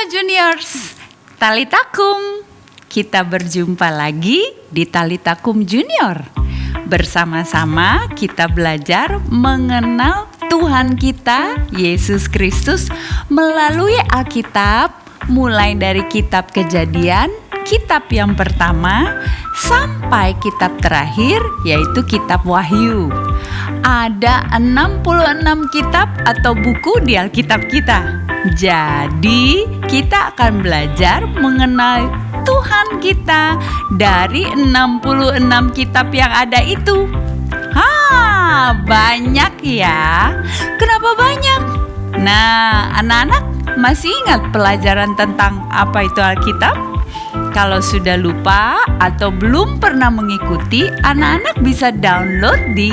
Juniors, Talitakum. Kita berjumpa lagi di Talitakum Junior. Bersama-sama kita belajar mengenal Tuhan kita, Yesus Kristus, melalui Alkitab, mulai dari kitab Kejadian, kitab yang pertama, sampai kitab terakhir, yaitu kitab Wahyu. Ada 66 kitab atau buku di Alkitab kita. Jadi kita akan belajar mengenal Tuhan kita dari 66 kitab yang ada itu. Banyak ya. Kenapa banyak? Nah, anak-anak masih ingat pelajaran tentang apa itu Alkitab? Kalau sudah lupa atau belum pernah mengikuti, anak-anak bisa download di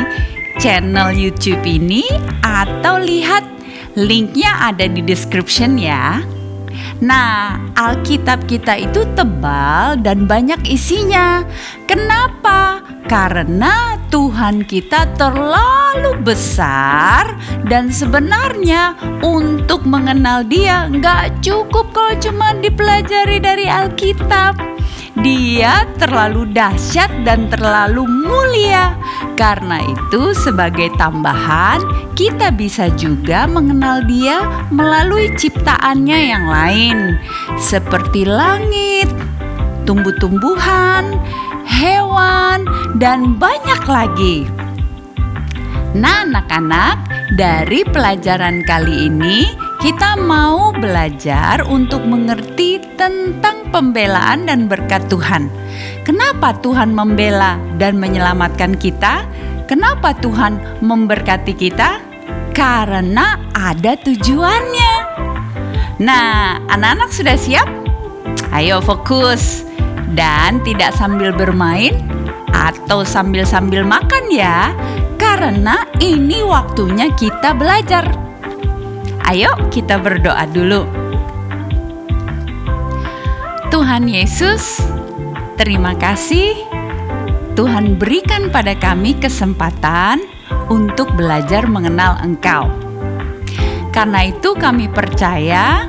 channel YouTube ini atau lihat linknya ada di description ya. Nah, Alkitab kita itu tebal dan banyak isinya. Kenapa? Karena Tuhan kita terlalu besar dan sebenarnya untuk mengenal Dia nggak cukup kalau cuma dipelajari dari Alkitab. Dia terlalu dahsyat dan terlalu mulia. Karena itu sebagai tambahan, kita bisa juga mengenal Dia melalui ciptaannya yang lain, seperti langit, tumbuh-tumbuhan, hewan, dan banyak lagi. Nah, anak-anak, dari pelajaran kali ini kita mau belajar untuk mengerti tentang pembelaan dan berkat Tuhan. Kenapa Tuhan membela dan menyelamatkan kita? Kenapa Tuhan memberkati kita? Karena ada tujuannya. Nah, anak-anak sudah siap? Ayo fokus dan tidak sambil bermain atau sambil-sambil makan ya, karena ini waktunya kita belajar. Ayo kita berdoa dulu. Tuhan Yesus, terima kasih Tuhan berikan pada kami kesempatan untuk belajar mengenal Engkau. Karena itu kami percaya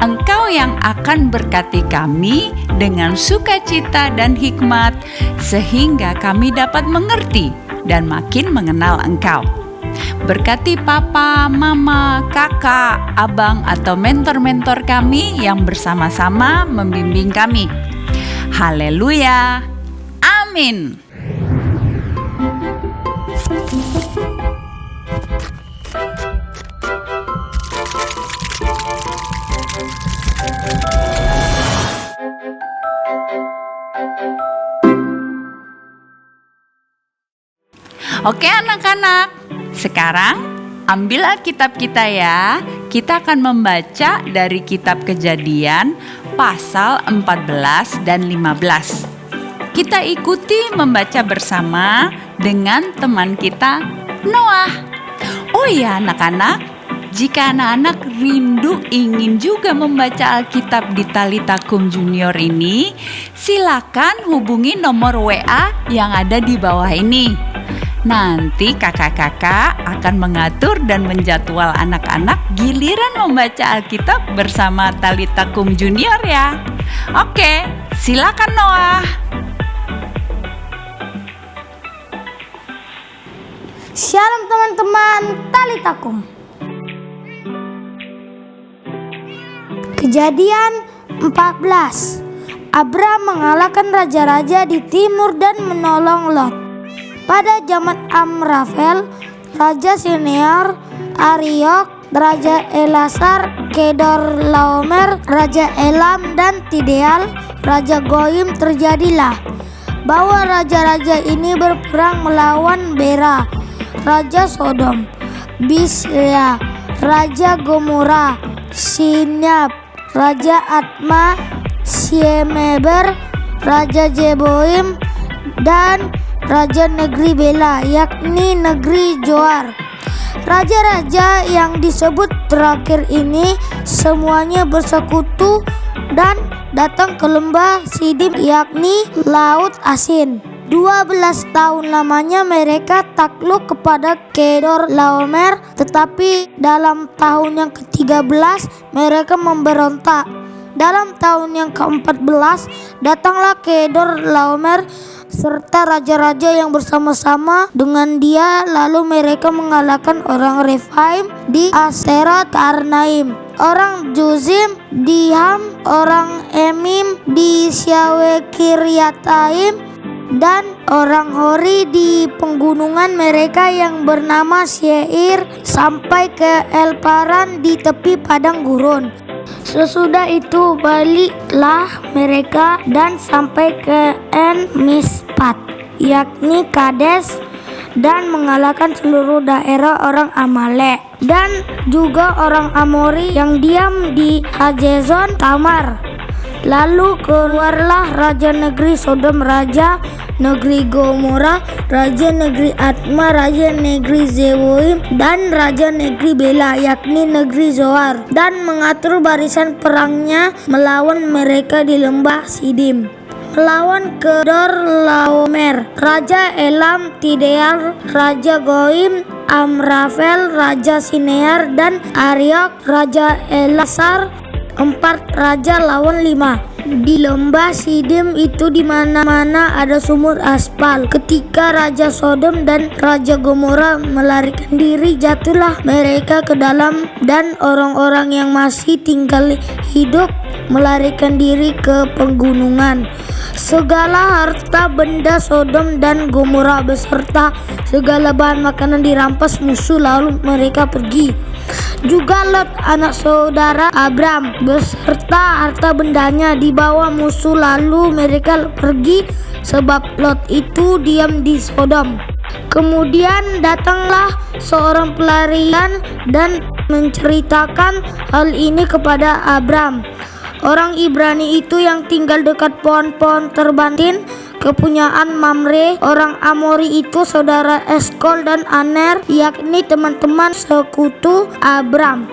Engkau yang akan berkati kami dengan sukacita dan hikmat sehingga kami dapat mengerti dan makin mengenal Engkau. Berkati papa, mama, kakak, abang atau mentor-mentor kami yang bersama-sama membimbing kami. Haleluya. Amin. Oke anak-anak, sekarang ambil Alkitab kita ya. Kita akan membaca dari kitab Kejadian pasal 14 dan 15. Kita ikuti membaca bersama dengan teman kita Noah. Oh ya anak-anak, jika anak-anak rindu ingin juga membaca Alkitab di Talitakum Junior ini, silakan hubungi nomor WA yang ada di bawah ini. Nanti kakak-kakak akan mengatur dan menjadwal anak-anak giliran membaca Alkitab bersama Talitakum Junior ya. Oke, silakan Noah. Shalom teman-teman Talitakum. Kejadian 14. Abram mengalahkan raja-raja di timur dan menolong Lot. Pada zaman Amrafel, Raja Sinear, Ariok, Raja Elasar, Kedorlaomer, Raja Elam, dan Tideal, Raja Goyim terjadilah bahwa raja-raja ini berperang melawan Bera, Raja Sodom, Bisya, Raja Gomora, Sinab, Raja Atma, Siemeber, Raja Jeboim, dan Raja negeri Bela, yakni negeri Joar. Raja-raja yang disebut terakhir ini semuanya bersekutu dan datang ke lembah Sidim, yakni Laut Asin. 12 tahun lamanya mereka takluk kepada Kedor Laomer, tetapi dalam tahun yang ke-13 mereka memberontak. Dalam tahun yang ke-14 datanglah Kedor Laomer serta raja-raja yang bersama-sama dengan dia, lalu mereka mengalahkan orang Refaim di Aserat Karnaim, orang Juzim di Ham, orang Emim di Syawe Kiryataim, dan orang Hori di penggunungan mereka yang bernama Seir sampai ke El Paran di tepi padang gurun. Sesudah itu baliklah mereka dan sampai ke En Mispat, yakni Kades, dan mengalahkan seluruh daerah orang Amalek dan juga orang Amori yang diam di Hazezon Tamar. Lalu keluarlah raja negeri Sodom, raja negeri Gomora, raja negeri Atma, raja negeri Zeboim, dan raja negeri Bela, yakni negeri Zoar, dan mengatur barisan perangnya melawan mereka di lembah Sidim. Melawan Kedor Laomer, raja Elam Tideal, raja Goim, Amrafel, raja Sinear, dan Ariok, raja Elasar. 4 raja lawan 5. Di lembah Sidim itu di mana-mana ada sumur aspal. Ketika raja Sodom dan raja Gomora melarikan diri, jatuhlah mereka ke dalam, dan orang-orang yang masih tinggal hidup melarikan diri ke pegunungan. Segala harta benda Sodom dan Gomora beserta segala bahan makanan dirampas musuh, lalu mereka pergi. Juga Lot, anak saudara Abram, beserta harta bendanya dibawa musuh, lalu mereka pergi sebab Lot itu diam di Sodom. Kemudian datanglah seorang pelarian dan menceritakan hal ini kepada Abram. Orang Ibrani itu yang tinggal dekat pohon-pohon terbantin, kepunyaan Mamre, orang Amori itu saudara Eskol dan Aner, yakni teman-teman sekutu Abram.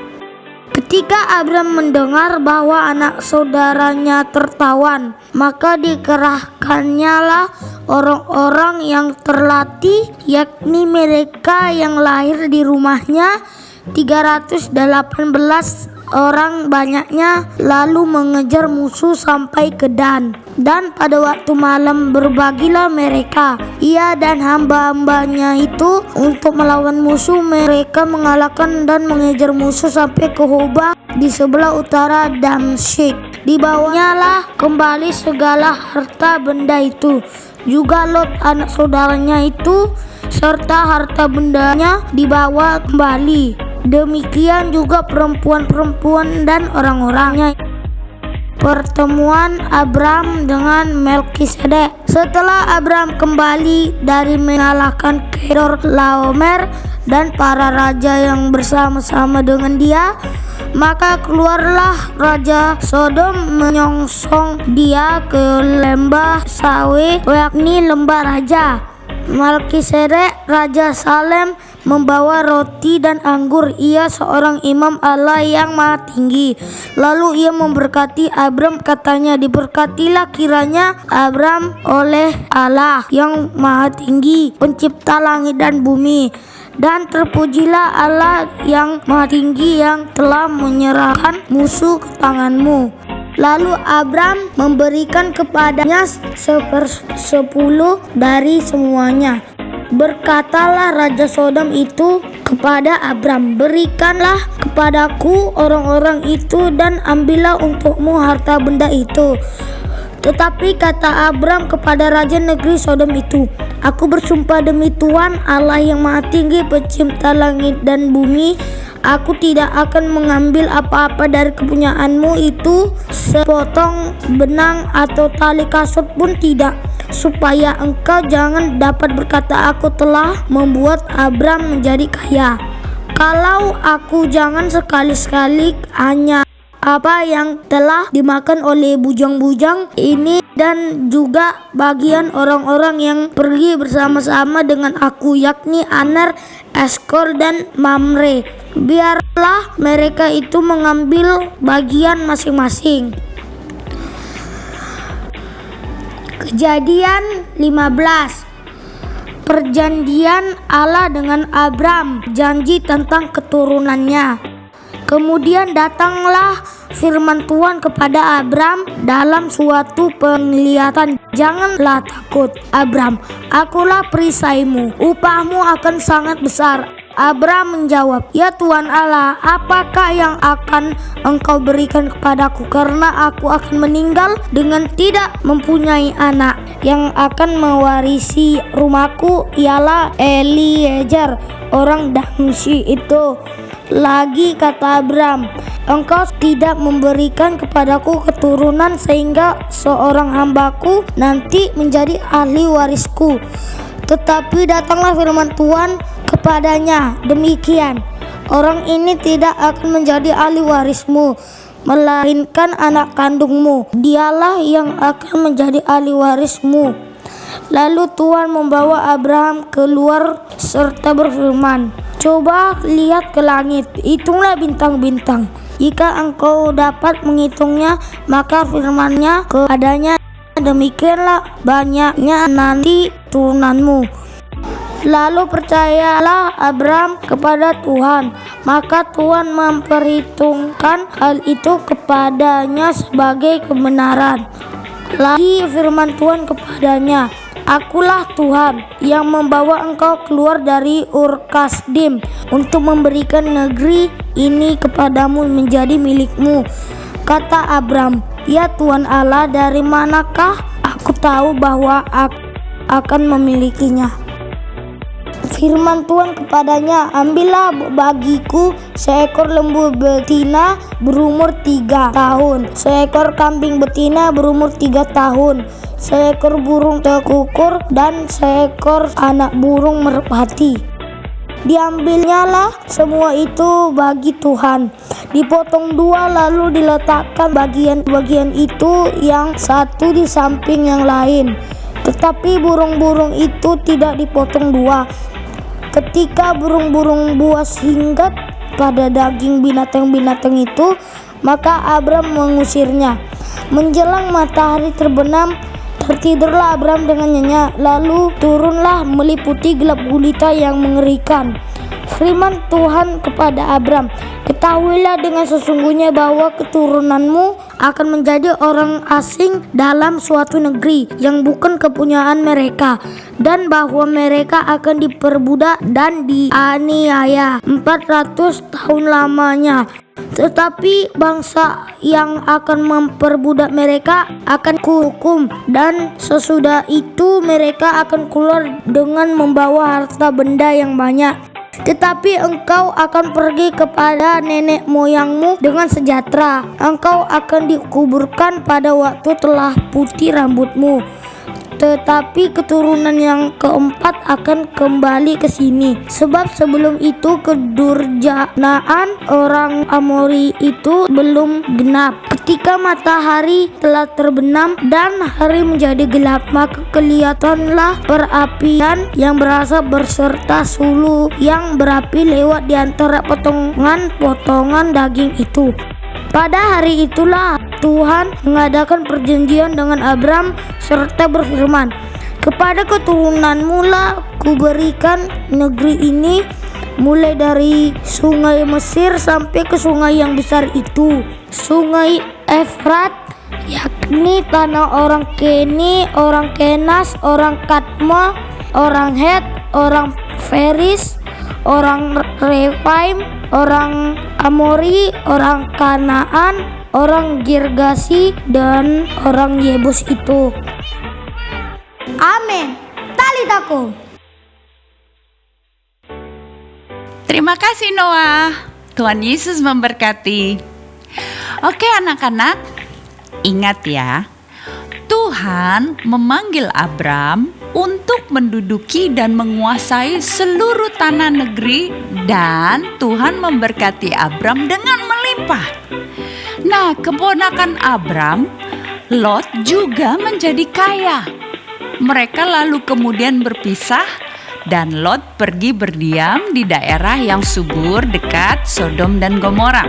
Ketika Abram mendengar bahwa anak saudaranya tertawan, maka dikerahkannya lah orang-orang yang terlatih, yakni mereka yang lahir di rumahnya, 318 orang banyaknya, lalu mengejar musuh sampai ke Dan. Dan pada waktu malam berbagilah mereka, ia dan hamba-hambanya itu, untuk melawan musuh. Mereka mengalahkan dan mengejar musuh sampai ke Hoba di sebelah utara Damsyik. Dibawanya lah kembali segala harta benda itu. Juga Lot anak saudaranya itu serta harta bendanya dibawa kembali. Demikian juga perempuan-perempuan dan orang-orangnya. Pertemuan Abram dengan Melkisedek. Setelah Abram kembali dari mengalahkan Kedor Laomer dan para raja yang bersama-sama dengan dia, maka keluarlah raja Sodom menyongsong dia ke lembah Sawe, yakni lembah raja. Melkisedek raja Salem membawa roti dan anggur. Ia seorang imam Allah yang maha tinggi. Lalu ia memberkati Abram, katanya, diberkatilah kiranya Abram oleh Allah yang maha tinggi, pencipta langit dan bumi, dan terpujilah Allah yang maha tinggi yang telah menyerahkan musuh ke tanganmu. Lalu Abram memberikan kepadanya 1/10 dari semuanya. Berkatalah raja Sodom itu kepada Abram, berikanlah kepadaku orang-orang itu dan ambillah untukmu harta benda itu. Tetapi kata Abram kepada raja negeri Sodom itu, aku bersumpah demi Tuhan Allah yang maha tinggi, pencipta langit dan bumi, aku tidak akan mengambil apa-apa dari kepunyaanmu itu, sepotong benang atau tali kasut pun tidak, supaya engkau jangan dapat berkata aku telah membuat Abram menjadi kaya. Kalau aku jangan sekali-sekali hanya apa yang telah dimakan oleh bujang-bujang ini, dan juga bagian orang-orang yang pergi bersama-sama dengan aku, yakni Aner, Eskol, dan Mamre. Biarlah mereka itu mengambil bagian masing-masing. Kejadian 15. Perjanjian Allah dengan Abram, janji tentang keturunannya. Kemudian datanglah firman Tuhan kepada Abram dalam suatu penglihatan. Janganlah takut, Abram, akulah perisaimu, upahmu akan sangat besar. Abram menjawab, ya Tuhan Allah, apakah yang akan engkau berikan kepadaku? Karena aku akan meninggal dengan tidak mempunyai anak. Yang akan mewarisi rumahku ialah Eliezer, orang Damsyik itu. Lagi kata Abram, engkau tidak memberikan kepadaku keturunan sehingga seorang hambaku nanti menjadi ahli warisku. Tetapi datanglah firman Tuhan kepadanya, demikian, orang ini tidak akan menjadi ahli warismu, melainkan anak kandungmu, dialah yang akan menjadi ahli warismu. Lalu Tuhan membawa Abraham keluar serta berfirman, coba lihat ke langit, hitunglah bintang-bintang. Jika engkau dapat menghitungnya, maka firman-Nya kepadanya, demikianlah banyaknya nanti turunanmu. Lalu percayalah Abram kepada Tuhan, maka Tuhan memperhitungkan hal itu kepadanya sebagai kebenaran. Lagi firman Tuhan kepadanya, akulah Tuhan yang membawa engkau keluar dari Ur Kasdim untuk memberikan negeri ini kepadamu menjadi milikmu. Kata Abram, ya Tuhan Allah, dari manakah aku tahu bahwa aku akan memilikinya? Firman Tuhan kepadanya, ambillah bagiku seekor lembu betina berumur 3 tahun, seekor kambing betina berumur 3 tahun, seekor burung tekukur, dan seekor anak burung merpati. Diambilnyalah semua itu bagi Tuhan, dipotong 2 lalu diletakkan bagian-bagian itu yang satu di samping yang lain. Tetapi burung-burung itu tidak dipotong 2. Ketika burung-burung buas hinggap pada daging binatang-binatang itu, maka Abram mengusirnya. Menjelang matahari terbenam, tertidurlah Abram dengan nyenyak, lalu turunlah meliputi gelap gulita yang mengerikan. Firman Tuhan kepada Abram, ketahuilah dengan sesungguhnya bahwa keturunanmu akan menjadi orang asing dalam suatu negeri yang bukan kepunyaan mereka, dan bahwa mereka akan diperbudak dan dianiaya 400 tahun lamanya. Tetapi bangsa yang akan memperbudak mereka akan kuhukum, dan sesudah itu mereka akan keluar dengan membawa harta benda yang banyak. Tetapi engkau akan pergi kepada nenek moyangmu dengan sejahtera. Engkau akan dikuburkan pada waktu telah putih rambutmu. Tetapi keturunan yang keempat akan kembali ke sini, sebab sebelum itu kedurjanaan orang Amori itu belum genap. Ketika matahari telah terbenam dan hari menjadi gelap, maka kelihatanlah perapian yang berasap berserta sulu yang berapi lewat di antara potongan-potongan daging itu. Pada hari itulah Tuhan mengadakan perjanjian dengan Abram serta berfirman, kepada keturunanmu lah kuberikan negeri ini, mulai dari sungai Mesir sampai ke sungai yang besar itu, sungai Efrat, yakni tanah orang Keni, orang Kenas, orang Kadma, orang Het, orang Feris, orang Refaim, orang Amori, orang Kanaan, orang Girgasi, dan orang Yebus itu. Amin. Talitakum. Terima kasih Noah. Tuhan Yesus memberkati. Oke anak-anak, ingat ya, Tuhan memanggil Abram untuk menduduki dan menguasai seluruh tanah negeri, dan Tuhan memberkati Abram dengan melimpah. Nah, keponakan Abram, Lot, juga menjadi kaya. Mereka lalu kemudian berpisah, dan Lot pergi berdiam di daerah yang subur dekat Sodom dan Gomora.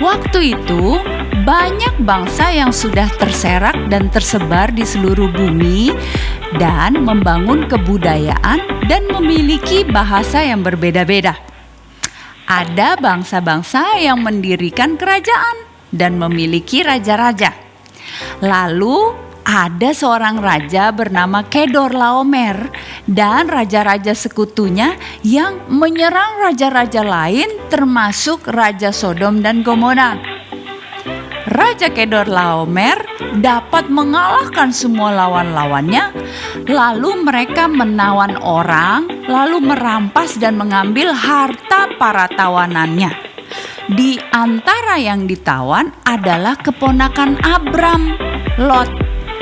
Waktu itu, banyak bangsa yang sudah terserak dan tersebar di seluruh bumi dan membangun kebudayaan dan memiliki bahasa yang berbeda-beda. Ada bangsa-bangsa yang mendirikan kerajaan dan memiliki raja-raja. Lalu ada seorang raja bernama Kedorlaomer dan raja-raja sekutunya yang menyerang raja-raja lain termasuk Raja Sodom dan Gomora. Raja Kedorlaomer dapat mengalahkan semua lawan-lawannya, lalu mereka menawan orang, lalu merampas dan mengambil harta para tawanannya. Di antara yang ditawan adalah keponakan Abram, Lot,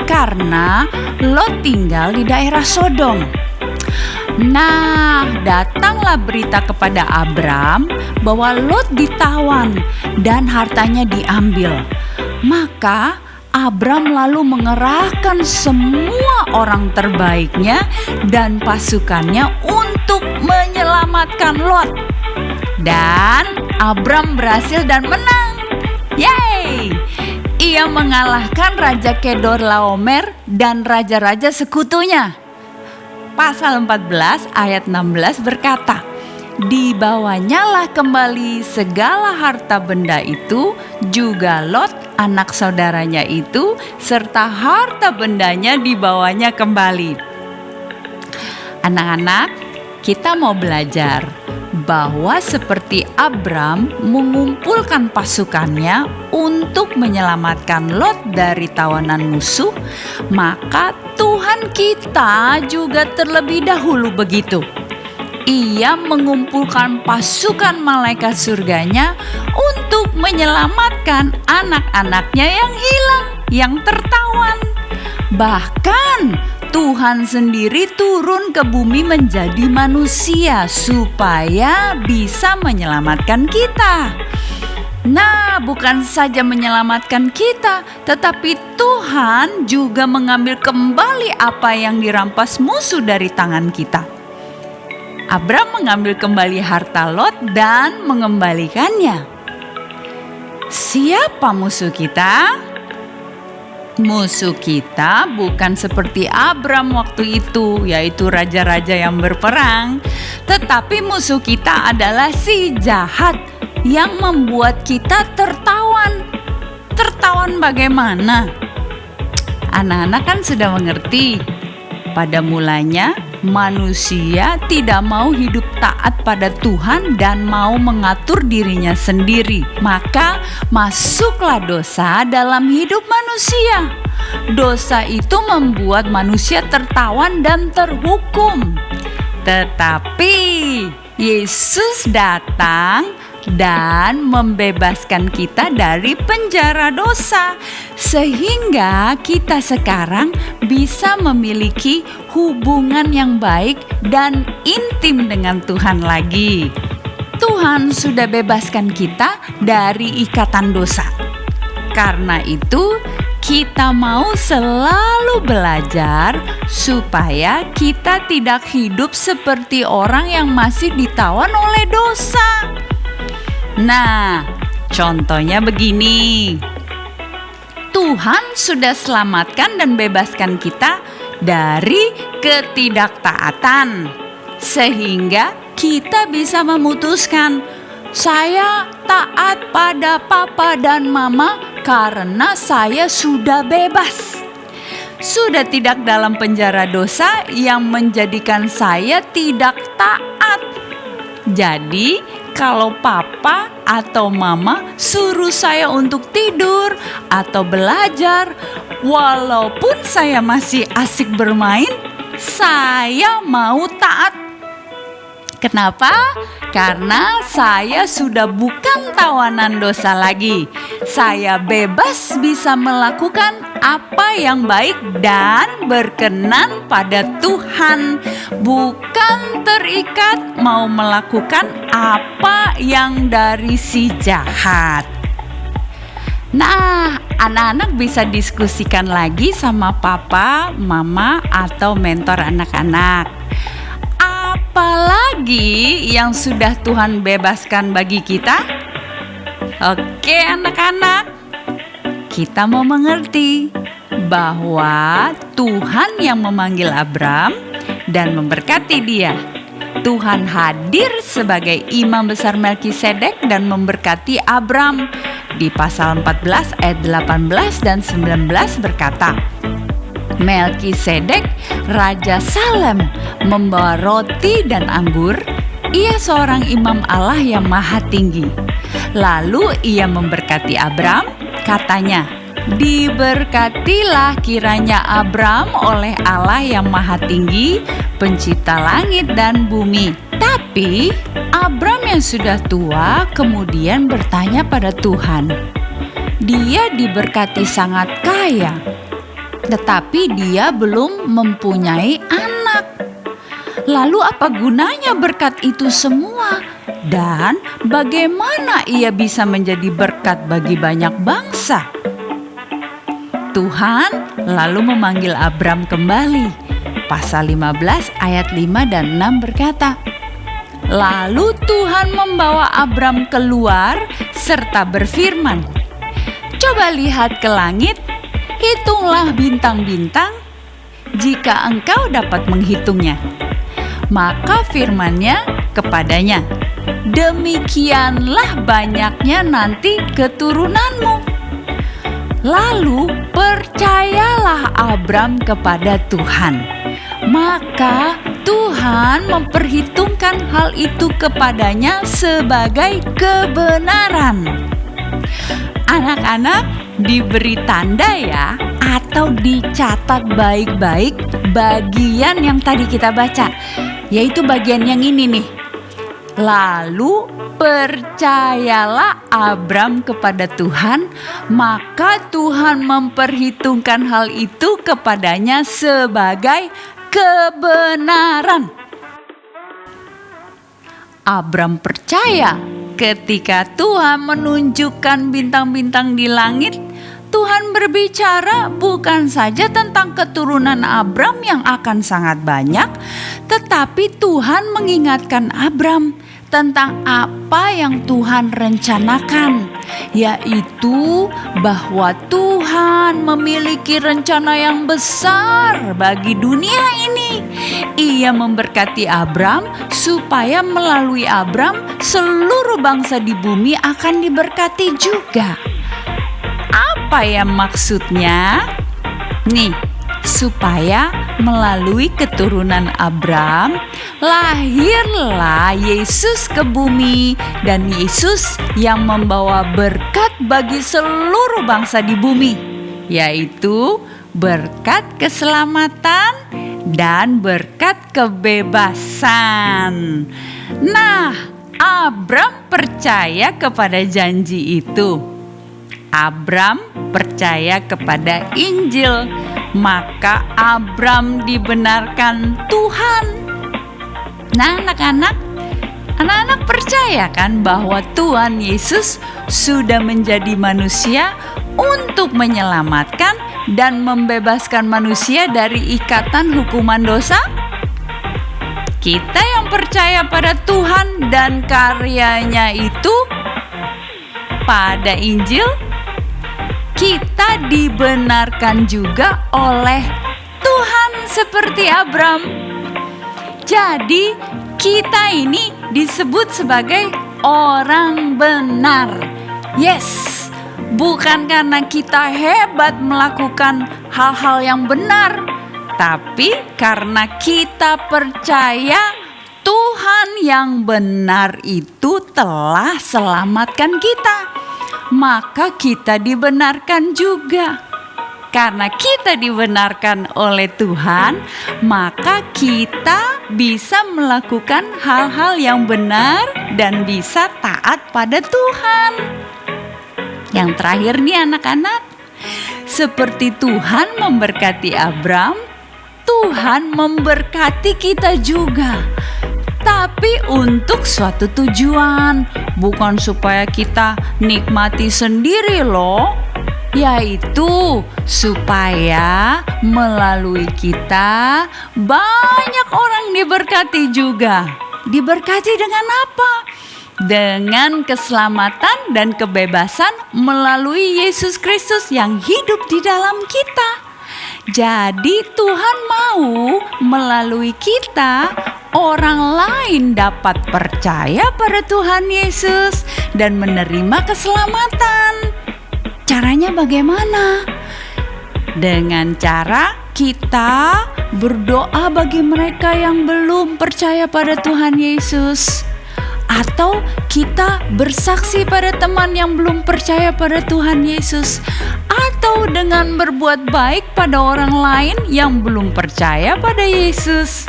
karena Lot tinggal di daerah Sodom. Nah, datanglah berita kepada Abram bahwa Lot ditawan dan hartanya diambil. Maka Abram lalu mengerahkan semua orang terbaiknya dan pasukannya untuk menyelamatkan Lot. Dan Abram berhasil dan menang. Yeay! Ia mengalahkan Raja Kedorlaomer dan raja-raja sekutunya. Pasal 14 ayat 16 berkata, "Dibawanyalah kembali segala harta benda itu, juga Lot anak saudaranya itu, serta harta bendanya dibawanya kembali." Anak-anak, kita mau belajar bahwa seperti Abram mengumpulkan pasukannya untuk menyelamatkan Lot dari tawanan musuh, maka Tuhan kita juga terlebih dahulu begitu. Ia mengumpulkan pasukan malaikat surganya untuk menyelamatkan anak-anaknya yang hilang, yang tertawan. Bahkan Tuhan sendiri turun ke bumi menjadi manusia supaya bisa menyelamatkan kita. Nah, bukan saja menyelamatkan kita, tetapi Tuhan juga mengambil kembali apa yang dirampas musuh dari tangan kita. Abram mengambil kembali harta Lot dan mengembalikannya. Siapa musuh kita? Musuh kita bukan seperti Abram waktu itu, yaitu raja-raja yang berperang. Tetapi musuh kita adalah si jahat yang membuat kita tertawan. Tertawan bagaimana? Anak-anak kan sudah mengerti. Pada mulanya manusia tidak mau hidup taat pada Tuhan dan mau mengatur dirinya sendiri. Maka masuklah dosa dalam hidup manusia. Dosa itu membuat manusia tertawan dan terhukum. Tetapi Yesus datang dan membebaskan kita dari penjara dosa, sehingga kita sekarang bisa memiliki hubungan yang baik dan intim dengan Tuhan lagi. Tuhan sudah bebaskan kita dari ikatan dosa. Karena itu, kita mau selalu belajar supaya kita tidak hidup seperti orang yang masih ditawan oleh dosa. Nah, contohnya begini. Tuhan sudah selamatkan dan bebaskan kita dari ketidaktaatan, sehingga kita bisa memutuskan, saya taat pada papa dan mama karena saya sudah bebas. Sudah tidak dalam penjara dosa yang menjadikan saya tidak taat. Jadi, kalau papa atau mama suruh saya untuk tidur atau belajar, walaupun saya masih asik bermain, saya mau taat. Kenapa? Karena saya sudah bukan tawanan dosa lagi. Saya bebas bisa melakukan apa yang baik dan berkenan pada Tuhan, bukan terikat mau melakukan apa yang dari si jahat. Nah, anak-anak bisa diskusikan lagi sama papa, mama, atau mentor anak-anak. Apalagi yang sudah Tuhan bebaskan bagi kita? Oke anak-anak, kita mau mengerti bahwa Tuhan yang memanggil Abram dan memberkati dia. Tuhan hadir sebagai imam besar Melkisedek dan memberkati Abram. Di pasal 14 ayat 18 dan 19 berkata, Melkisedek, Raja Salem, membawa roti dan anggur. Ia seorang imam Allah yang maha tinggi. Lalu ia memberkati Abram, katanya, diberkatilah kiranya Abram oleh Allah yang maha tinggi, pencipta langit dan bumi. Tapi Abram yang sudah tua kemudian bertanya pada Tuhan. Dia diberkati sangat kaya, tetapi dia belum mempunyai anak. Lalu apa gunanya berkat itu semua? Dan bagaimana ia bisa menjadi berkat bagi banyak bangsa? Tuhan lalu memanggil Abram kembali. Pasal 15 ayat 5 dan 6 berkata, lalu Tuhan membawa Abram keluar serta berfirman, coba lihat ke langit, hitunglah bintang-bintang, jika engkau dapat menghitungnya. Maka firman-Nya kepadanya, demikianlah banyaknya nanti keturunanmu. Lalu percayalah Abram kepada Tuhan. Maka Tuhan memperhitungkan hal itu kepadanya sebagai kebenaran. Anak-anak, diberi tanda ya, atau dicatat baik-baik bagian yang tadi kita baca, yaitu bagian yang ini nih. Lalu percayalah Abram kepada Tuhan, maka Tuhan memperhitungkan hal itu kepadanya sebagai kebenaran. Abram percaya ketika Tuhan menunjukkan bintang-bintang di langit. Tuhan berbicara bukan saja tentang keturunan Abram yang akan sangat banyak, tetapi Tuhan mengingatkan Abram tentang apa yang Tuhan rencanakan, yaitu bahwa Tuhan memiliki rencana yang besar bagi dunia ini. Ia memberkati Abram supaya melalui Abram seluruh bangsa di bumi akan diberkati juga. Apa ya maksudnya? Nih, supaya melalui keturunan Abram lahirlah Yesus ke bumi, dan Yesus yang membawa berkat bagi seluruh bangsa di bumi, yaitu berkat keselamatan dan berkat kebebasan. Nah, Abram percaya kepada janji itu. Abram percaya kepada Injil, maka Abram dibenarkan Tuhan. Nah, anak-anak percaya kan bahwa Tuhan Yesus sudah menjadi manusia untuk menyelamatkan dan membebaskan manusia dari ikatan hukuman dosa? Kita yang percaya pada Tuhan dan karyanya itu pada Injil, kita dibenarkan juga oleh Tuhan seperti Abram. Jadi kita ini disebut sebagai orang benar. Yes, bukan karena kita hebat melakukan hal-hal yang benar, tapi karena kita percaya Tuhan yang benar itu telah selamatkan kita. Maka kita dibenarkan juga. Karena kita dibenarkan oleh Tuhan, maka kita bisa melakukan hal-hal yang benar dan bisa taat pada Tuhan. Yang terakhir nih anak-anak, seperti Tuhan memberkati Abram, Tuhan memberkati kita juga. Tapi untuk suatu tujuan, bukan supaya kita nikmati sendiri loh, yaitu supaya melalui kita banyak orang diberkati juga. Diberkati dengan apa? dengan keselamatan dan kebebasan melalui Yesus Kristus yang hidup di dalam kita. Jadi Tuhan mau melalui kita orang lain dapat percaya pada Tuhan Yesus dan menerima keselamatan. Caranya bagaimana? Dengan cara kita berdoa bagi mereka yang belum percaya pada Tuhan Yesus, atau kita bersaksi pada teman yang belum percaya pada Tuhan Yesus, atau dengan berbuat baik pada orang lain yang belum percaya pada Yesus.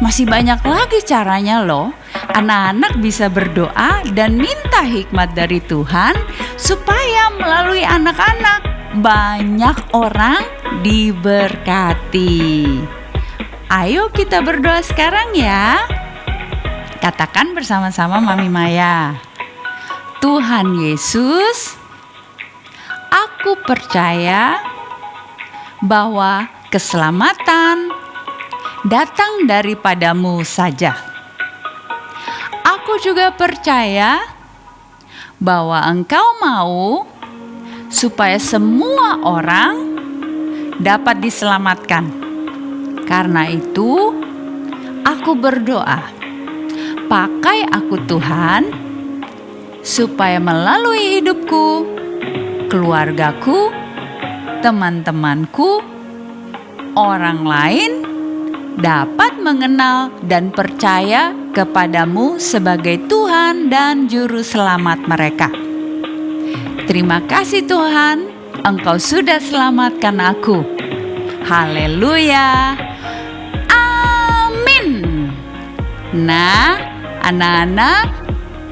Masih banyak lagi caranya loh. Anak-anak bisa berdoa dan minta hikmat dari Tuhan supaya melalui anak-anak banyak orang diberkati. Ayo kita berdoa sekarang ya. Katakan bersama-sama Mami Maya. Tuhan Yesus, aku percaya bahwa keselamatan datang daripadamu saja. Aku juga percaya bahwa Engkau mau supaya semua orang dapat diselamatkan. Karena itu, aku berdoa, pakai aku Tuhan, supaya melalui hidupku, keluargaku, teman-temanku, orang lain dapat mengenal dan percaya kepadamu sebagai Tuhan dan Juru Selamat mereka. Terima kasih Tuhan, Engkau sudah selamatkan aku. Haleluya. Amin. Nah, anak-anak,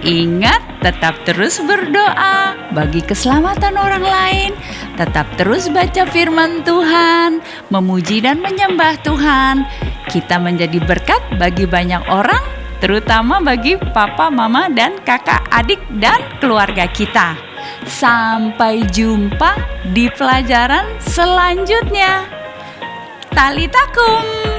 ingat tetap terus berdoa bagi keselamatan orang lain. Tetap terus baca firman Tuhan, memuji dan menyembah Tuhan. Kita menjadi berkat bagi banyak orang, terutama bagi papa, mama, dan kakak, adik, dan keluarga kita. Sampai jumpa di pelajaran selanjutnya. Talita kum.